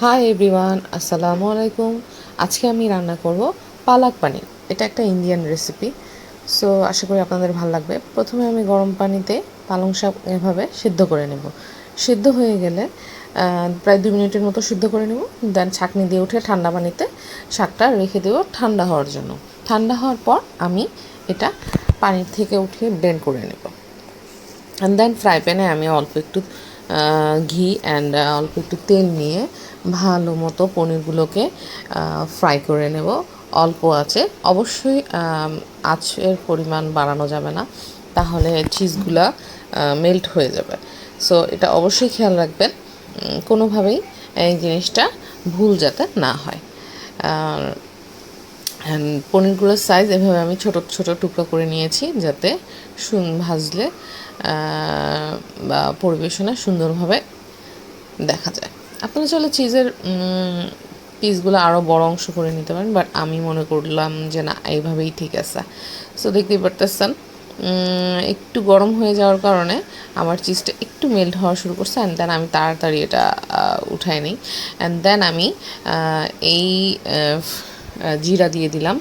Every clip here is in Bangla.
হাই এভরিওয়ান, আসসালামু আলাইকুম। আজকে আমি রান্না করব পালাক পানির। এটা একটা ইন্ডিয়ান রেসিপি। সো আশা করি আপনাদের ভালো লাগবে। প্রথমে আমি গরম পানিতে পালং শাক এভাবে সিদ্ধ করে নেব। সিদ্ধ হয়ে গেলে প্রায় 2 মিনিটের মতো সিদ্ধ করে নেব। দেন ছাঁকনি দিয়ে উঠে ঠান্ডা পানিতে শাকটা রেখে দেবো ঠান্ডা হওয়ার জন্য। ঠান্ডা হওয়ার পর আমি এটা পানির থেকে উঠিয়ে ব্লেন্ড করে নেব। অ্যান্ড দেন ফ্রাই প্যানে আমি অল্প একটু ঘি অ্যান্ড অল্প একটু তেল নিয়ে ভালো মতো পনিরগুলোকে ফ্রাই করে নেব অল্প আছে। অবশ্যই আঁচের পরিমাণ বাড়ানো যাবে না, তাহলে চিজগুলা মেল্ট হয়ে যাবে। সো এটা অবশ্যই খেয়াল রাখবেন, কোনোভাবেই এই জিনিসটা ভুল যাতে না হয়। পনিরগুলোর সাইজ এভাবে আমি ছোট ছোট টুকরো করে নিয়েছি, যাতে ভাজলে বা পরিবেশনে সুন্দরভাবে দেখা যায়। আপনারা চাইলে চিজের পিসগুলো আরও বড় অংশ করে নিতে পারেন, বাট আমি মনে করলাম যে না, এইভাবেই ঠিক আছে। সো দেখতেই পারতেছেন একটু গরম হয়ে যাওয়ার কারণে আমার চিজটা একটু মেল্ট হওয়া শুরু করছে। অ্যান্ড দেন আমি তাড়াতাড়ি এটা উঠাই নিই। অ্যান্ড দেন আমি এই জিরা দিয়ে দিলাম,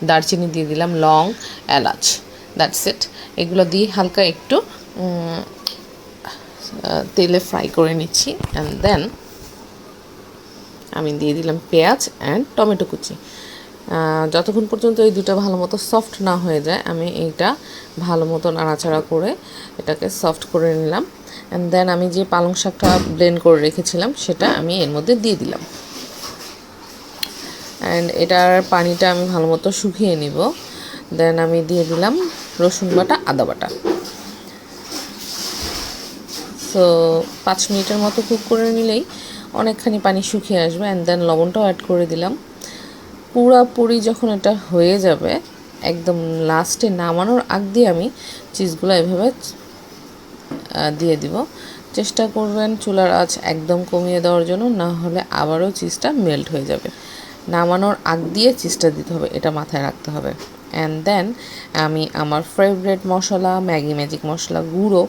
দারচিনি দিয়ে দিলাম, লং, এলাচ, দ্যাটস ইট। এগুলো দিয়ে হালকা একটু তেলে ফ্রাই করে নিচ্ছি। অ্যান্ড দেন আমি দিয়ে দিলাম পেঁয়াজ অ্যান্ড টমেটো কুচি। যতক্ষণ পর্যন্ত এই দুটো ভালো মতো সফট না হয়ে যায়, আমি এইটা ভালো মতো নাড়াচাড়া করে এটাকে সফট করে নিলাম। অ্যান্ড দেন আমি যে পালং শাকটা ব্লেন্ড করে রেখেছিলাম সেটা আমি এর মধ্যে দিয়ে দিলাম। অ্যান্ড এটার পানিটা আমি ভালো মতো শুকিয়ে নিব। দেন আমি দিয়ে দিলাম রসুন বাটা, আদা বাটা। সো 5 মিনিটের মতো কুক করে নিলেই অনেকখানি পানি শুকিয়ে আসবে। অ্যান্ড দেন লবণটাও অ্যাড করে দিলাম। পুরোপুরি যখন এটা হয়ে যাবে, একদম লাস্টে নামানোর আগ দিয়ে আমি চিজগুলো এভাবে দিয়ে দিব। চেষ্টা করবেন চুলার আঁচ একদম কমিয়ে দেওয়ার জন্য, না হলে আবারও চিজটা মেল্ট হয়ে যাবে। নামানোর আগ দিয়ে চিজটা দিতে হবে, এটা মাথায় রাখতে হবে। অ্যান্ড দেন আমি আমার ফেভারিট মশলা ম্যাগি ম্যাজিক মশলা গুঁড়ো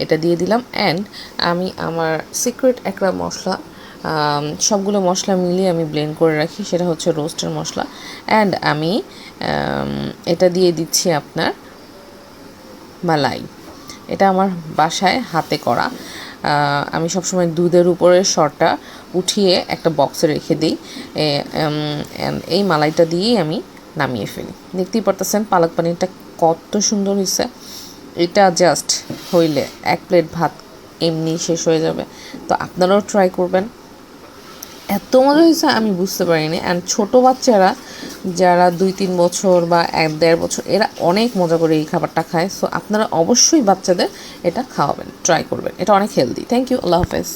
এটা দিয়ে দিলাম। অ্যান্ড আমি আমার সিক্রেট একটা মশলা, সবগুলো মশলা মিলিয়ে আমি ব্লেন্ড করে রাখি, সেটা হচ্ছে রোস্টের মশলা। অ্যান্ড আমি এটা দিয়ে দিচ্ছি আপনার মালাই। এটা আমার বাসায় হাতে করা। আমি সবসময় দুধের উপরে সরটা উঠিয়ে একটা বক্সে রেখে দিই। এই মালাইটা দিয়েই আমি নামিয়ে ফেলি। দেখতেই পারতেছেন পালক পানিরটা কত সুন্দর হয়েছে। এটা জাস্ট হইলে 1 প্লেট ভাত এমনি শেষ হয়ে যাবে। তো আপনারাও ট্রাই করবেন। এত মজা হয়েছে আমি বুঝতে পারিনি। অ্যান্ড ছোটো বাচ্চারা যারা 2-3 বছর বা 1-1.5 বছর, এরা অনেক মজা করে এই খাবারটা খায়। সো আপনারা অবশ্যই বাচ্চাদের এটা খাওয়াবেন, ট্রাই করবেন। এটা অনেক হেলদি। থ্যাংক ইউ, আল্লাহ হাফেজ।